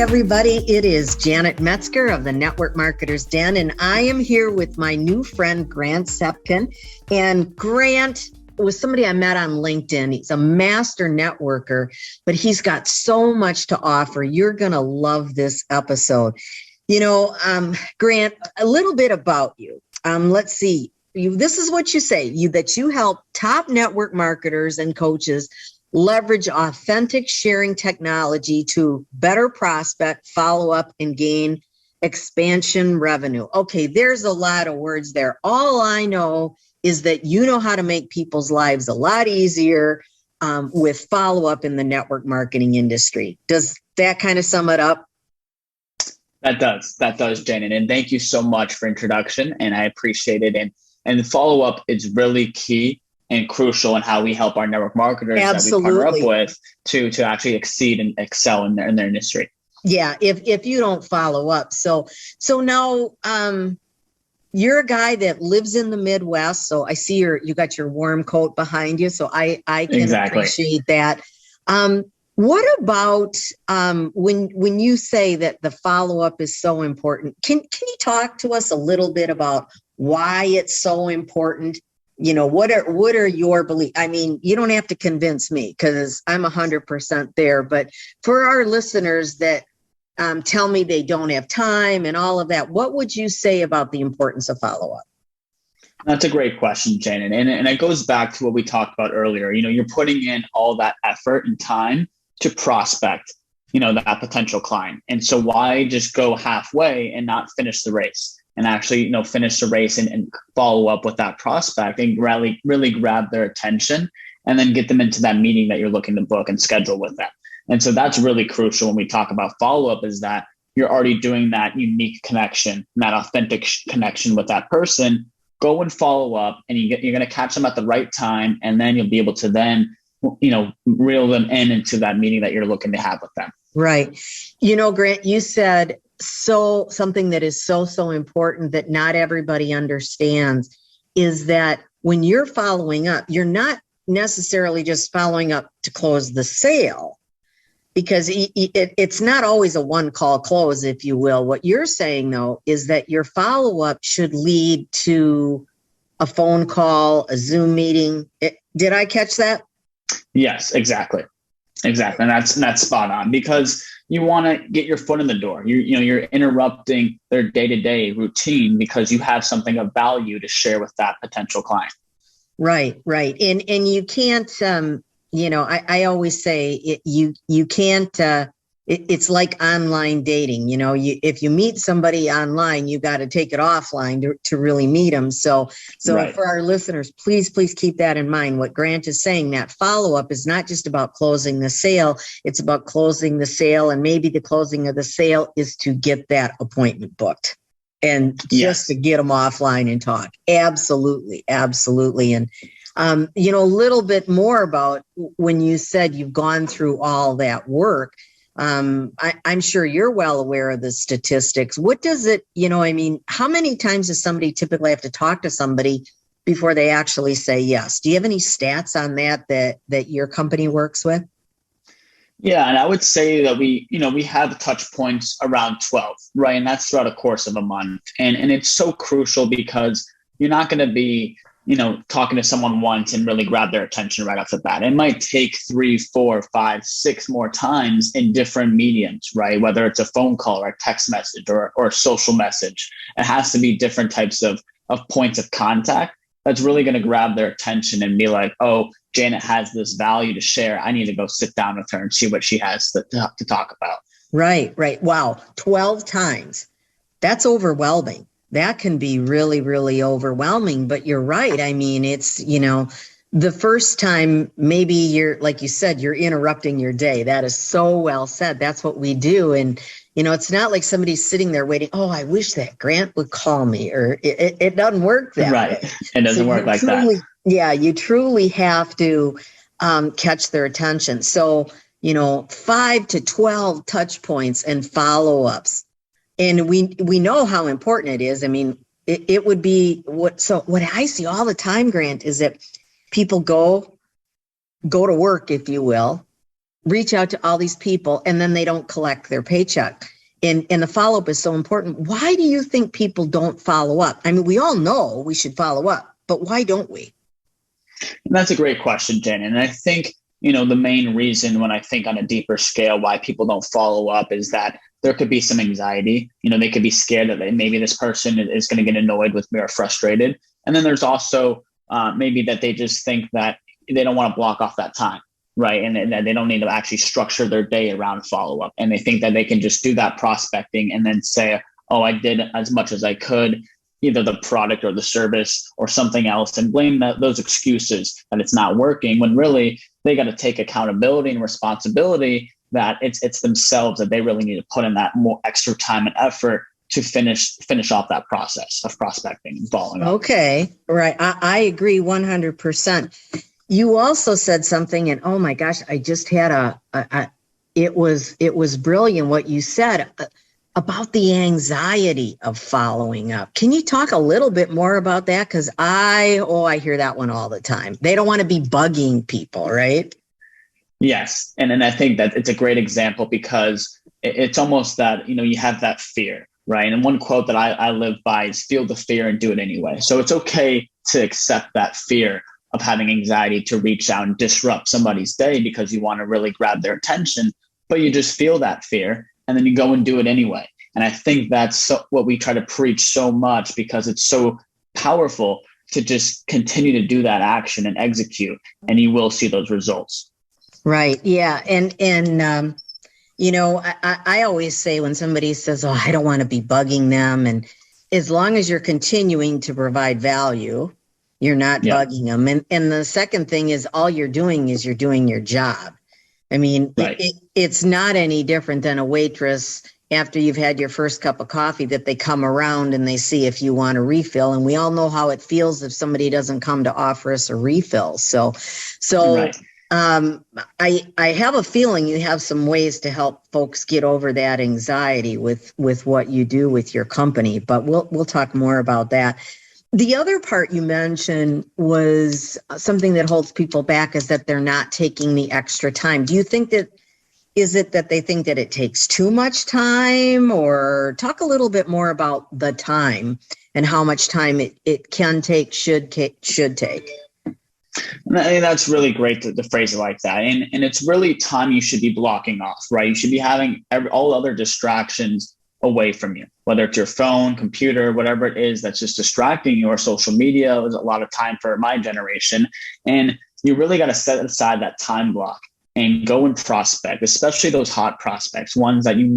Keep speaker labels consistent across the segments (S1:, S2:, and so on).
S1: everybody. It is Janet Metzger of the Network Marketers Den, and I am here with my new friend, Grant Sapkin. And Grant was somebody I met on LinkedIn. He's a master networker, but he's got so much to offer. You're going to love this episode. Grant, a little bit about you. Let's see. This is what you say, that you help top network marketers and coaches leverage authentic sharing technology to better prospect, follow up, and gain expansion revenue. Okay, there's a lot of words there. All I know is that you know how to make people's lives a lot easier with follow up in the network marketing industry. Does that kind of sum it up?
S2: That does, Janet. And thank you so much for introduction. And I appreciate it. And the follow up is really key and crucial in how we help our network marketers
S1: Absolutely.
S2: that we partner up with to actually exceed and excel in their industry.
S1: Yeah, if you don't follow up. So now you're a guy that lives in the Midwest. So I see you got your warm coat behind you. So I can appreciate that. What about when you say that the follow up is so important? Can you talk to us a little bit about why it's so important? What are your beliefs? I mean, you don't have to convince me because I'm 100% there. But for our listeners that tell me they don't have time and all of that, what would you say about the importance of follow-up?
S2: That's a great question, Janet. And it goes back to what we talked about earlier. You're putting in all that effort and time to prospect, that potential client. And so why just go halfway and not finish the race? And actually, finish the race and follow up with that prospect and really grab their attention and then get them into that meeting that you're looking to book and schedule with them. And so that's really crucial when we talk about follow-up, is that you're already doing that unique connection, that authentic connection with that person. Go and follow up, and you're going to catch them at the right time. And then you'll be able to then, reel them into that meeting that you're looking to have with them.
S1: Right. Grant, you said something that is so important that not everybody understands is that when you're following up, you're not necessarily just following up to close the sale, because it's not always a one call close, if you will. What you're saying, though, is that your follow up should lead to a phone call, a Zoom meeting. Did I catch that?
S2: Yes, exactly. And that's spot on, because you want to get your foot in the door. You're interrupting their day-to-day routine because you have something of value to share with that potential client. Right.
S1: And you can't, I always say you can't, it's like online dating. If you meet somebody online, you got to take it offline to really meet them. So right. For our listeners, please keep that in mind. What Grant is saying, that follow-up is not just about closing the sale. It's about closing the sale. And maybe the closing of the sale is to get that appointment booked and just to get them offline and talk. Absolutely. And, a little bit more about when you said you've gone through all that work. I'm sure you're well aware of the statistics. What does it, how many times does somebody typically have to talk to somebody before they actually say yes? Do you have any stats on that your company works with?
S2: Yeah, and I would say that we have touch points around 12, right? And that's throughout a course of a month. And it's so crucial because you're not going to be talking to someone once and really grab their attention right off the bat. It might take 3, 4, 5, 6 more times in different mediums, right? Whether it's a phone call or a text message or a social message. It has to be different types of points of contact that's really going to grab their attention and be like, oh, Janet has this value to share. I need to go sit down with her and see what she has to talk about. Right.
S1: Wow. 12 times. That's overwhelming. That can be really, really overwhelming, but you're right. I mean, it's, the first time, maybe you're, like you said, you're interrupting your day. That is so well said. That's what we do. And, it's not like somebody's sitting there waiting, oh, I wish that Grant would call me, or it doesn't work that way.
S2: It doesn't work like that.
S1: Yeah, you truly have to catch their attention. So, 5 to 12 touch points and follow-ups. And we know how important it is. I mean, it would be what I see all the time, Grant, is that people go to work, if you will, reach out to all these people and then they don't collect their paycheck. And the follow-up is so important. Why do you think people don't follow up? I mean, we all know we should follow up, but why don't we?
S2: And that's a great question, Jen. And I think, the main reason when I think on a deeper scale why people don't follow up is that there could be some anxiety. They could be scared that maybe this person is going to get annoyed with me or frustrated. And then there's also maybe that they just think that they don't want to block off that time, right? And that they don't need to actually structure their day around follow-up. And they think that they can just do that prospecting and then say, oh, I did as much as I could, either the product or the service or something else, and blame those excuses that it's not working, when really they got to take accountability and responsibility that it's themselves that they really need to put in that more extra time and effort to finish off that process of prospecting and following up. Okay,
S1: right. I agree 100%. You also said something, and oh my gosh, I just had it was brilliant what you said about the anxiety of following up. Can you talk a little bit more about that? Because I hear that one all the time. They don't want to be bugging people, right?
S2: Yes. And I think that it's a great example because it's almost that, you have that fear, right? And one quote that I live by is feel the fear and do it anyway. So it's okay to accept that fear of having anxiety to reach out and disrupt somebody's day because you want to really grab their attention, but you just feel that fear and then you go and do it anyway. And I think that's what we try to preach so much because it's so powerful to just continue to do that action and execute, and you will see those results.
S1: Right. Yeah. And I always say when somebody says, oh, I don't want to be bugging them. And as long as you're continuing to provide value, you're not bugging them. And the second thing is all you're doing is you're doing your job. I mean, right. It's not any different than a waitress after you've had your first cup of coffee that they come around and they see if you want a refill. And we all know how it feels if somebody doesn't come to offer us a refill. So right. I have a feeling you have some ways to help folks get over that anxiety with what you do with your company, but we'll talk more about that. The other part you mentioned was something that holds people back is that they're not taking the extra time. Do you think is it that they think that it takes too much time, or talk a little bit more about the time and how much time it can take, should take?
S2: And that's really great to phrase it like that. And it's really time you should be blocking off, right? You should be having all other distractions away from you, whether it's your phone, computer, whatever it is that's just distracting you, or social media. There's a lot of time for my generation. And you really got to set aside that time block and go and prospect, especially those hot prospects, ones that they've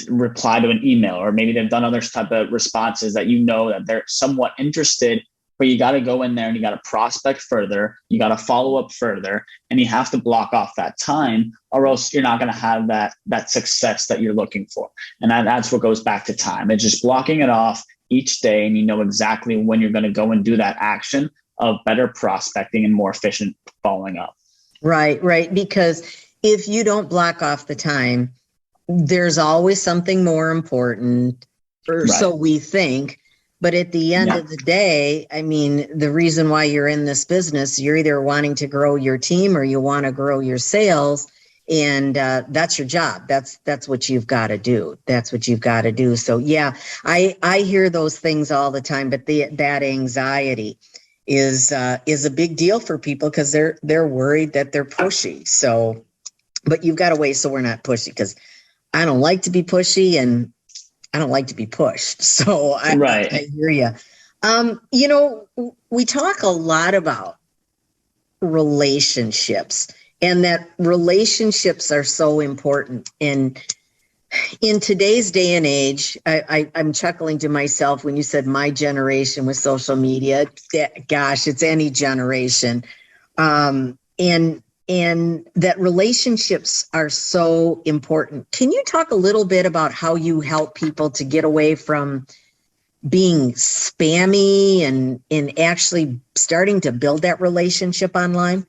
S2: replied to an email, or maybe they've done other type of responses that that they're somewhat interested. But you got to go in there and you got to prospect further. You got to follow up further, and you have to block off that time, or else you're not going to have that success that you're looking for. And that's what goes back to time. It's just blocking it off each day, and you know exactly when you're going to go and do that action of better prospecting and more efficient following up.
S1: Right. Because if you don't block off the time, there's always something more important, or so we think. But at the end of the day, I mean, the reason why you're in this business, you're either wanting to grow your team or you want to grow your sales. And that's your job. That's what you've got to do. That's what you've got to do. So, I hear those things all the time. But that anxiety is a big deal for people because they're worried that they're pushy. So, but you've got to wait so we're not pushy, because I don't like to be pushy and I don't like to be pushed. So I hear you. We talk a lot about relationships, and that relationships are so important. And in today's day and age, I'm chuckling to myself when you said my generation with social media. Gosh, it's any generation. And that relationships are so important. Can you talk a little bit about how you help people to get away from being spammy and actually starting to build that relationship online?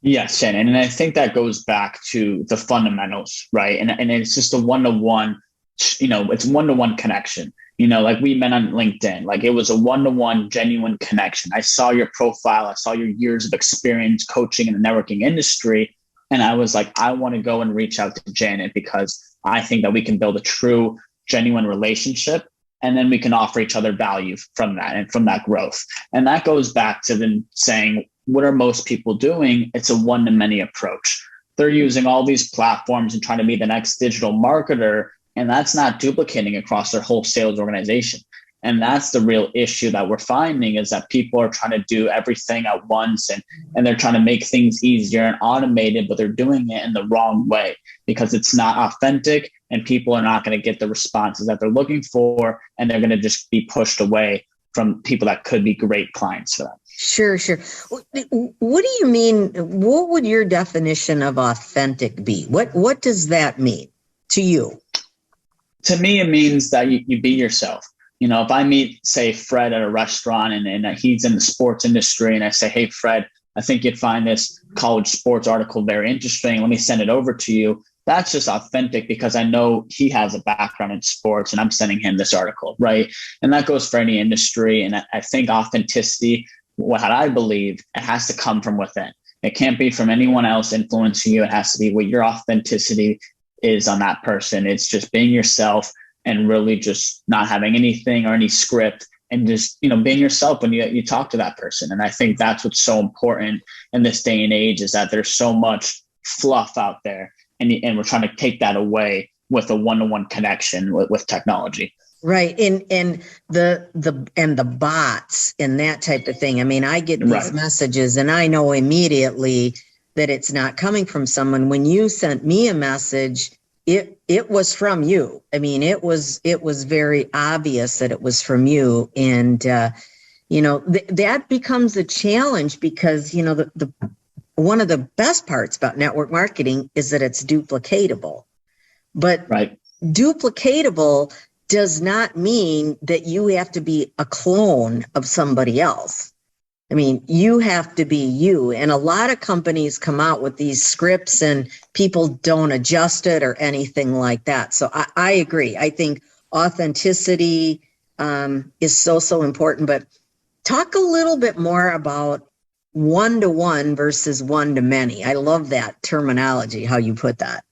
S2: Yes, Shannon. And I think that goes back to the fundamentals, right? And it's just a one-to-one, it's one-to-one connection. like we met on LinkedIn. Like it was a one-to-one genuine connection. I saw your profile. I saw your years of experience coaching in the networking industry. And I was like, I want to go and reach out to Janet because I think that we can build a true, genuine relationship. And then we can offer each other value from that and from that growth. And that goes back to them saying, what are most people doing? It's a one-to-many approach. They're using all these platforms and trying to be the next digital marketer. And that's not duplicating across their whole sales organization. And that's the real issue that we're finding, is that people are trying to do everything at once, and they're trying to make things easier and automated, but they're doing it in the wrong way because it's not authentic, and people are not going to get the responses that they're looking for. And they're going to just be pushed away from people that could be great clients for them.
S1: Sure. What do you mean? What would your definition of authentic be? What does that mean to you?
S2: To me, it means that you be yourself. If I meet, say, Fred at a restaurant and he's in the sports industry, and I say, hey, Fred, I think you'd find this college sports article very interesting. Let me send it over to you. That's just authentic because I know he has a background in sports and I'm sending him this article, right? And that goes for any industry. And I think authenticity, what I believe, it has to come from within. It can't be from anyone else influencing you. It has to be what your authenticity is on that person. It's just being yourself and really just not having anything or any script, and just, being yourself when you talk to that person. And I think that's what's so important in this day and age, is that there's so much fluff out there, and we're trying to take that away with a one-to-one connection with technology.
S1: Right. And the bots and that type of thing. I mean, I get these messages and I know immediately that it's not coming from someone. When you sent me a message, it was from you. I mean, it was very obvious that it was from you. And, that becomes a challenge because, the one of the best parts about network marketing is that it's duplicatable. But duplicatable does not mean that you have to be a clone of somebody else. I mean, you have to be you. And a lot of companies come out with these scripts and people don't adjust it or anything like that. So I agree. I think authenticity is so important. But talk a little bit more about one-to-one versus one-to-many. I love that terminology, how you put that.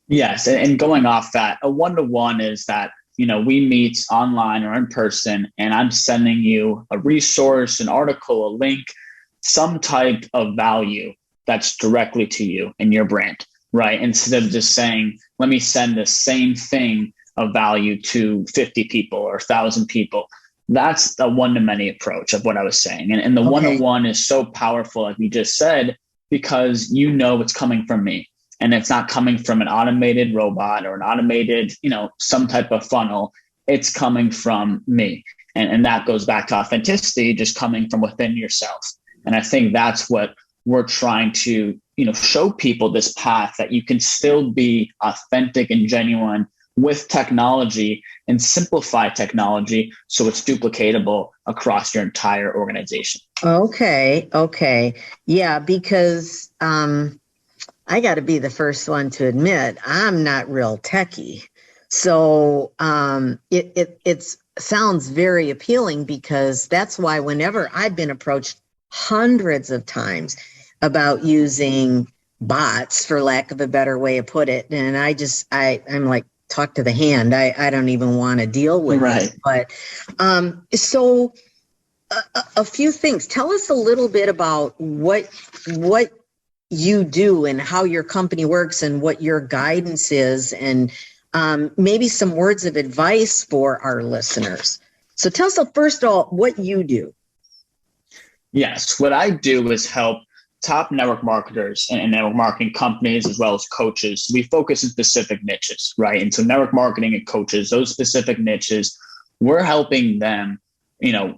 S2: Yes. And going off that, a one-to-one is that, we meet online or in person, and I'm sending you a resource, an article, a link, some type of value that's directly to you and your brand, right? Instead of just saying, let me send the same thing of value to 50 people or 1,000 people. That's the one-to-many approach of what I was saying. And the one-to-one is so powerful, like you just said, because it's coming from me. And it's not coming from an automated robot or an automated, some type of funnel. It's coming from me. And that goes back to authenticity, just coming from within yourself. And I think that's what we're trying to, show people, this path that you can still be authentic and genuine with technology, and simplify technology so it's duplicatable across your entire organization.
S1: Okay. Yeah, because I got to be the first one to admit I'm not real techie. So it sounds very appealing, because that's why whenever I've been approached hundreds of times about using bots, for lack of a better way to put it, and I'm like, talk to the hand. I don't even want to deal with it. But so a few things. Tell us a little bit about what you do and how your company works and what your guidance is, and maybe some words of advice for our listeners. So tell us first of all what you do.
S2: Yes, what I do is help top network marketers and network marketing companies, as well as coaches. We focus in specific niches, right? And so network marketing and coaches, those specific niches, we're helping them,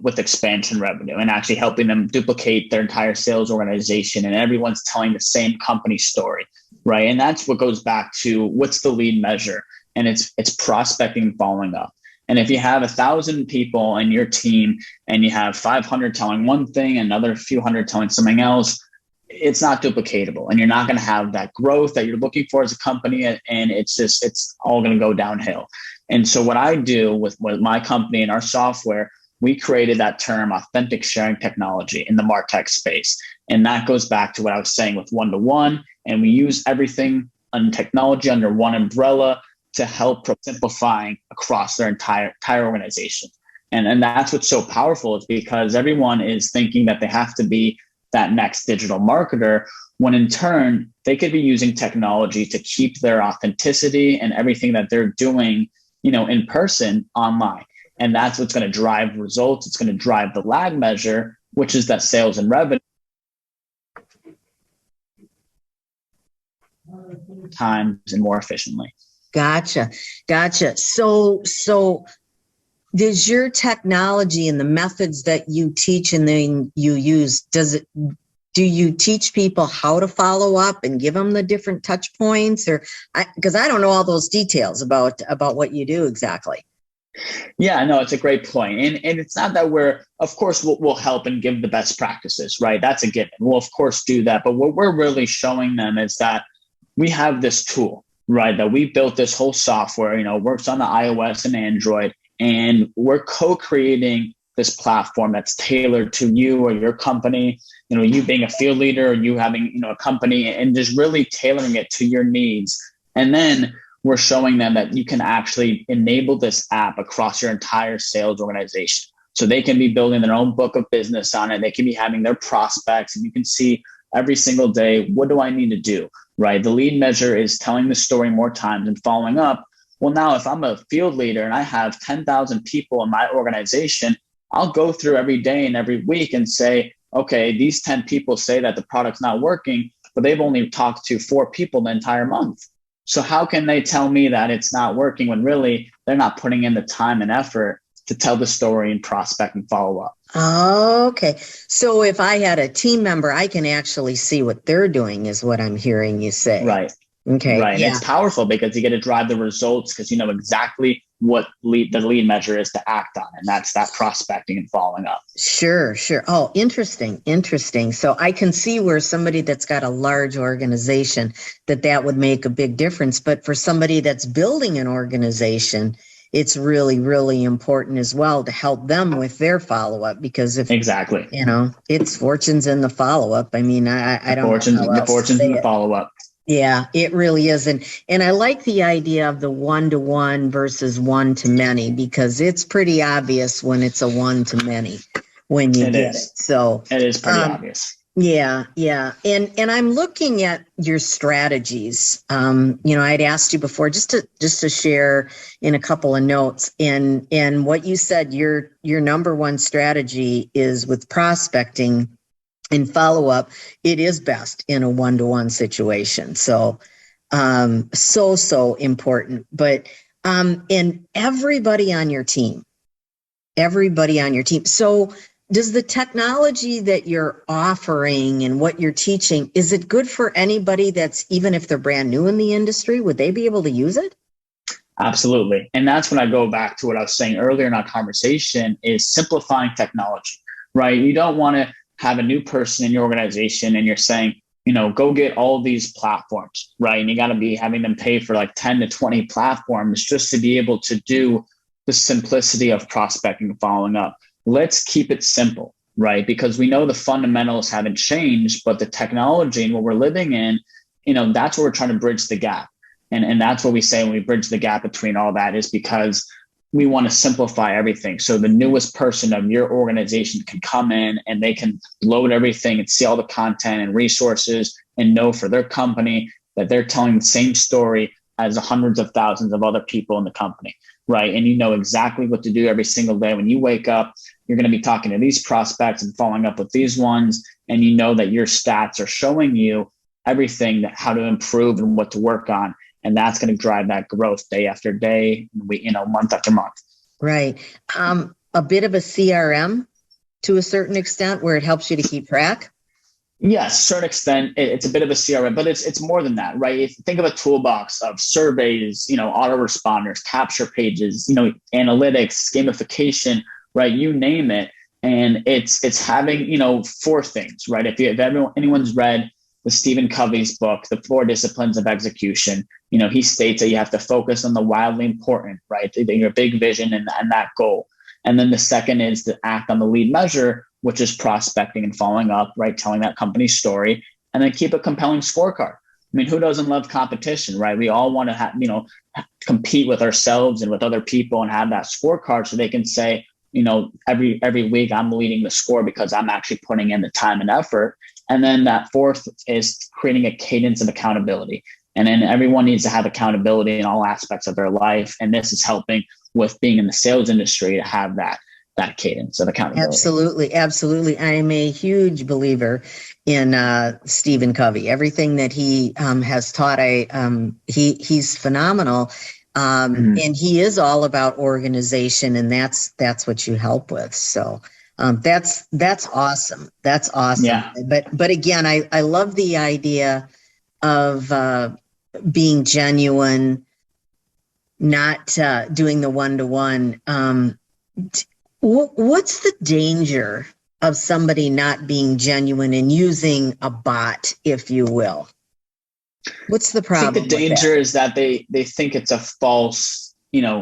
S2: with expansion revenue, and actually helping them duplicate their entire sales organization, and everyone's telling the same company story, right? And that's what goes back to what's the lead measure, and it's prospecting and following up. And if you have 1,000 people in your team and you have 500 telling one thing, another few hundred telling something else, it's not duplicatable, and you're not going to have that growth that you're looking for as a company. And it's all going to go downhill. And so what I do with my company and our software, we created that term authentic sharing technology in the MarTech space. And that goes back to what I was saying with one-to-one. And we use everything on technology under one umbrella to help simplifying across their entire organization. And that's what's so powerful, is because everyone is thinking that they have to be that next digital marketer, when in turn, they could be using technology to keep their authenticity and everything that they're doing, in person online. And that's what's going to drive results. It's going to drive the lag measure, which is that sales and revenue times and more efficiently.
S1: Gotcha. So does your technology and the methods that you teach and then you use, do you teach people how to follow up and give them the different touch points? Or because I don't know all those details about what you do exactly.
S2: Yeah, no, it's a great point. And it's not that of course, we'll help and give the best practices, right? That's a given. We'll of course do that. But what we're really showing them is that we have this tool, right? That we built this whole software, works on the iOS and Android, and we're co-creating this platform that's tailored to you or your company, you being a field leader or you having, a company, and just really tailoring it to your needs. And then we're showing them that you can actually enable this app across your entire sales organization. So they can be building their own book of business on it. They can be having their prospects, and you can see every single day, what do I need to do, right? The lead measure is telling the story more times and following up. Well, now if I'm a field leader and I have 10,000 people in my organization, I'll go through every day and every week and say, okay, these 10 people say that the product's not working, but they've only talked to 4 people the entire month. So how can they tell me that it's not working when really they're not putting in the time and effort to tell the story and prospect and follow up?
S1: Okay. So if I had a team member, I can actually see what they're doing, is what I'm hearing you say.
S2: Right.
S1: Okay.
S2: Right.
S1: Yeah.
S2: It's powerful because you get to drive the results because you know exactly what the lead measure is to act on. And that's that prospecting and following up.
S1: Sure. Oh, interesting. So I can see where somebody that's got a large organization, that would make a big difference. But for somebody that's building an organization, it's really, really important as well to help them with their follow-up, because
S2: exactly,
S1: it's fortunes in the follow-up. I mean, I don't know
S2: the fortunes in the follow-up.
S1: Yeah, it really is. And I like the idea of the one-to-one versus one-to-many, because it's pretty obvious when it's a one-to-many when you get it. So
S2: it is pretty obvious.
S1: Yeah. And I'm looking at your strategies. I'd asked you before just to share in a couple of notes, and what you said, your number one strategy is with prospecting and follow up. It is best in a one-to-one situation. So, so important. But, and everybody on your team. So does the technology that you're offering and what you're teaching, is it good for anybody that's, even if they're brand new in the industry, would they be able to use it?
S2: Absolutely. And that's when I go back to what I was saying earlier in our conversation, is simplifying technology, right? You don't want to have a new person in your organization and you're saying, go get all these platforms, right? And you got to be having them pay for like 10 to 20 platforms just to be able to do the simplicity of prospecting and following up. Let's keep it simple, right? Because we know the fundamentals haven't changed, but the technology and what we're living in, that's where we're trying to bridge the gap. And that's what we say when we bridge the gap between all that, is because we want to simplify everything. So the newest person of your organization can come in and they can load everything and see all the content and resources and know for their company that they're telling the same story as hundreds of thousands of other people in the company, right? And you know exactly what to do every single day. When you wake up, you're going to be talking to these prospects and following up with these ones. And you know that your stats are showing you everything, that how to improve and what to work on. And that's going to drive that growth day after day, month after month.
S1: Right. A bit of a CRM to a certain extent, where it helps you to keep track.
S2: Yes, to a certain extent, it's a bit of a CRM, but it's more than that, right? If you think of a toolbox of surveys, autoresponders, capture pages, analytics, gamification, right? You name it. And it's having, 4 things, right? If anyone's read with Stephen Covey's book, The 4 Disciplines of Execution, he states that you have to focus on the wildly important, right? Your big vision and that goal. And then the second is to act on the lead measure, which is prospecting and following up, right? Telling that company's story, and then keep a compelling scorecard. I mean, who doesn't love competition, right? We all want to compete with ourselves and with other people and have that scorecard so they can say, every week I'm leading the score because I'm actually putting in the time and effort. And then that fourth is creating a cadence of accountability. And then everyone needs to have accountability in all aspects of their life. And this is helping with being in the sales industry to have that cadence of accountability.
S1: Absolutely. Absolutely. I am a huge believer in Stephen Covey. Everything that he has taught, he's phenomenal. And he is all about organization, and that's what you help with. So that's awesome. That's awesome.
S2: Yeah.
S1: But again, I love the idea of being genuine, not doing the one-to-one. What's the danger of somebody not being genuine and using a bot, if you will? What's the problem?
S2: I think the danger is that they think it's a false,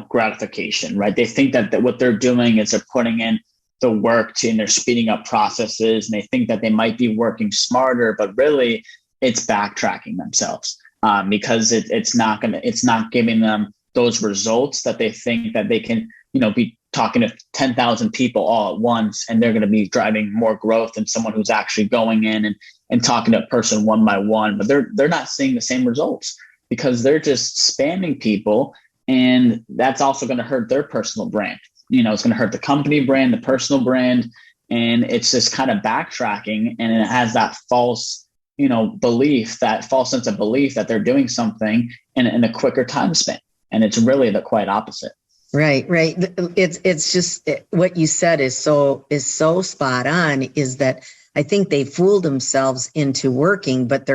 S2: gratification, right? They think that what they're doing is they're putting in the work and they're speeding up processes, and they think that they might be working smarter, but really it's backtracking themselves because it's not giving them those results that they think that they can, be talking to 10,000 people all at once, and they're going to be driving more growth than someone who's actually going in and talking to a person one by one. But they're not seeing the same results because they're just spamming people, and that's also going to hurt their personal brand. It's going to hurt the company brand, the personal brand, and it's just kind of backtracking, and it has that false, belief, that false sense of belief that they're doing something in a quicker time span, and it's really the quite opposite.
S1: Right. It's just what you said is so spot on, is that I think they fooled themselves into working, but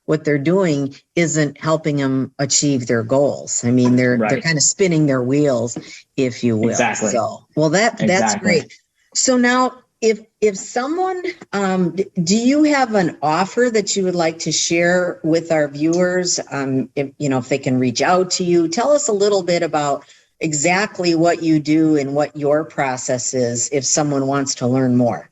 S1: what they're doing isn't helping them achieve their goals. I mean, they're kind of spinning their wheels, if you will.
S2: Exactly.
S1: So, well, that's great. So now, if someone, do you have an offer that you would like to share with our viewers? If they can reach out to you, tell us a little bit about exactly what you do and what your process is if someone wants to learn more.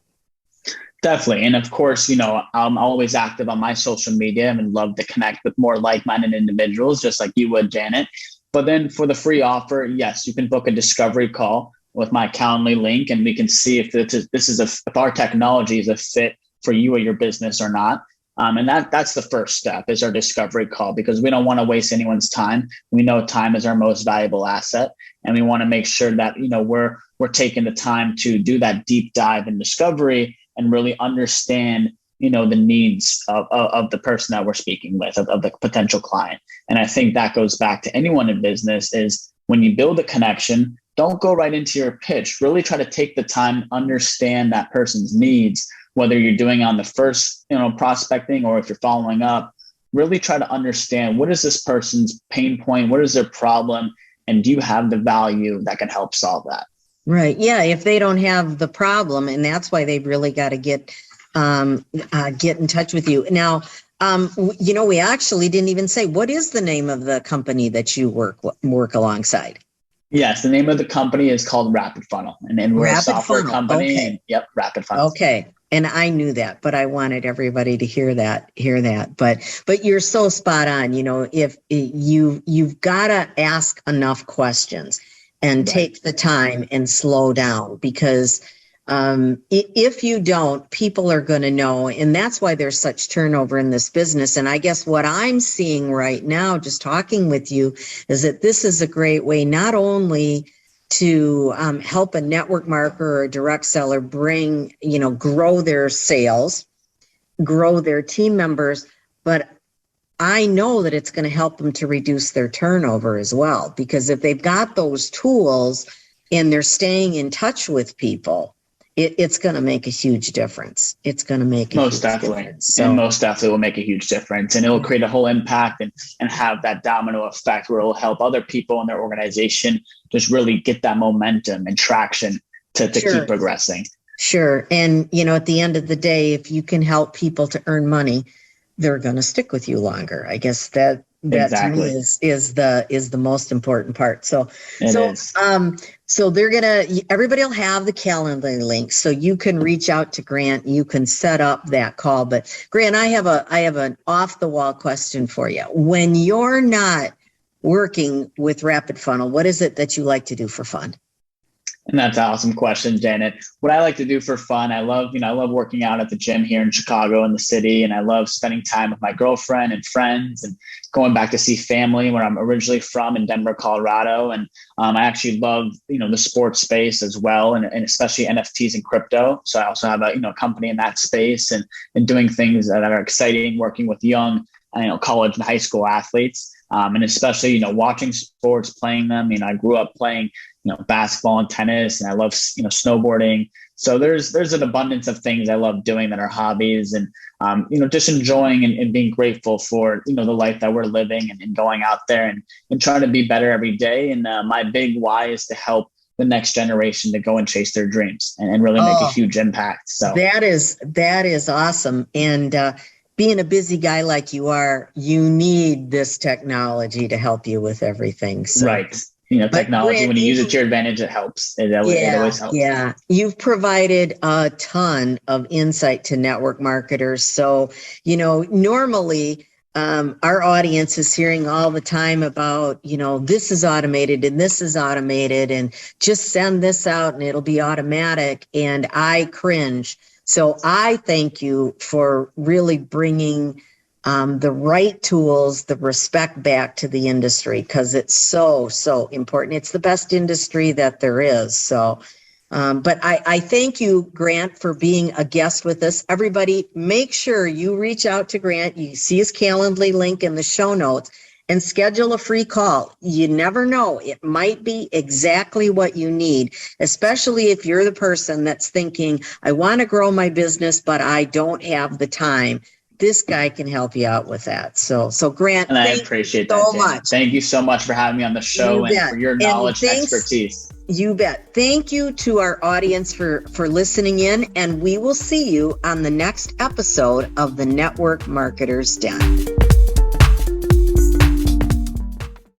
S2: Definitely. And of course, I'm always active on my social media and love to connect with more like-minded individuals, just like you would, Janet. But then for the free offer, yes, you can book a discovery call with my Calendly link, and we can see if if our technology is a fit for you or your business or not. And that's the first step, is our discovery call, because we don't want to waste anyone's time. We know time is our most valuable asset, and we want to make sure that we're taking the time to do that deep dive in discovery and really understand the needs of the person that we're speaking with, of the potential client. And I think that goes back to anyone in business, is when you build a connection, don't go right into your pitch. Really try to take the time, understand that person's needs, whether you're doing on the first, prospecting, or if you're following up. Really try to understand, what is this person's pain point? What is their problem? And do you have the value that can help solve that?
S1: Right. Yeah. If they don't have the problem, and that's why they've really got to get in touch with you. Now, we actually didn't even say, what is the name of the company that you work alongside?
S2: Yes, the name of the company is called RapidFunnel, and we're a software company.
S1: Okay.
S2: And, yep, RapidFunnel.
S1: Okay. And I knew that, but I wanted everybody to hear that. But you're so spot on. If you've got to ask enough questions and take the time and slow down, because if you don't, people are going to know. And that's why there's such turnover in this business. And I guess what I'm seeing right now, just talking with you, is that this is a great way not only to help a network marketer or a direct seller grow their sales, grow their team members, but I know that it's going to help them to reduce their turnover as well. Because if they've got those tools and they're staying in touch with people, it's going to make a huge difference. It's going to make a huge difference. So,
S2: and most definitely will make a huge difference, and it will create a whole impact and have that domino effect where it will help other people in their organization just really get that momentum and traction to keep progressing.
S1: Sure. And, at the end of the day, if you can help people to earn money, they're going to stick with you longer. I guess that
S2: Exactly.
S1: to me is the most important part. So
S2: It is.
S1: so everybody will have the Calendly link, so you can reach out to Grant. You can set up that call. But Grant, I have an off the wall question for you. When you're not working with RapidFunnel, what is it that you like to do for fun?
S2: And that's an awesome question, Janet. What I like to do for fun, I love working out at the gym here in Chicago in the city. And I love spending time with my girlfriend and friends and going back to see family where I'm originally from in Denver, Colorado. And I actually love, the sports space as well. And especially NFTs and crypto. So I also have a company in that space and doing things that are exciting, working with young, college and high school athletes. And especially, watching sports, playing them. I grew up playing, basketball and tennis, and I love, snowboarding. So there's an abundance of things I love doing that are hobbies, and, just enjoying and being grateful for, the life that we're living and going out there and trying to be better every day. And my big why is to help the next generation to go and chase their dreams and really make a huge impact. So
S1: that is awesome. And, being a busy guy like you are, you need this technology to help you with everything. So.
S2: Right. Technology, Grant, when you use it to your advantage, it helps. It always helps.
S1: Yeah. You've provided a ton of insight to network marketers. So, normally our audience is hearing all the time about, this is automated and this is automated and just send this out and it'll be automatic. And I cringe. So I thank you for really bringing the right tools, the respect back to the industry, because it's so, so important. It's the best industry that there is. So, but I thank you, Grant, for being a guest with us. Everybody, make sure you reach out to Grant. You see his Calendly link in the show notes and schedule a free call. You never know. It might be exactly what you need, especially if you're the person that's thinking, I want to grow my business, but I don't have the time. This guy can help you out with that. So Grant,
S2: and I appreciate that so much. Thank you so much for having me on the show and for your knowledge and expertise.
S1: You bet. Thank you to our audience for listening in, and we will see you on the next episode of the Network Marketers Den.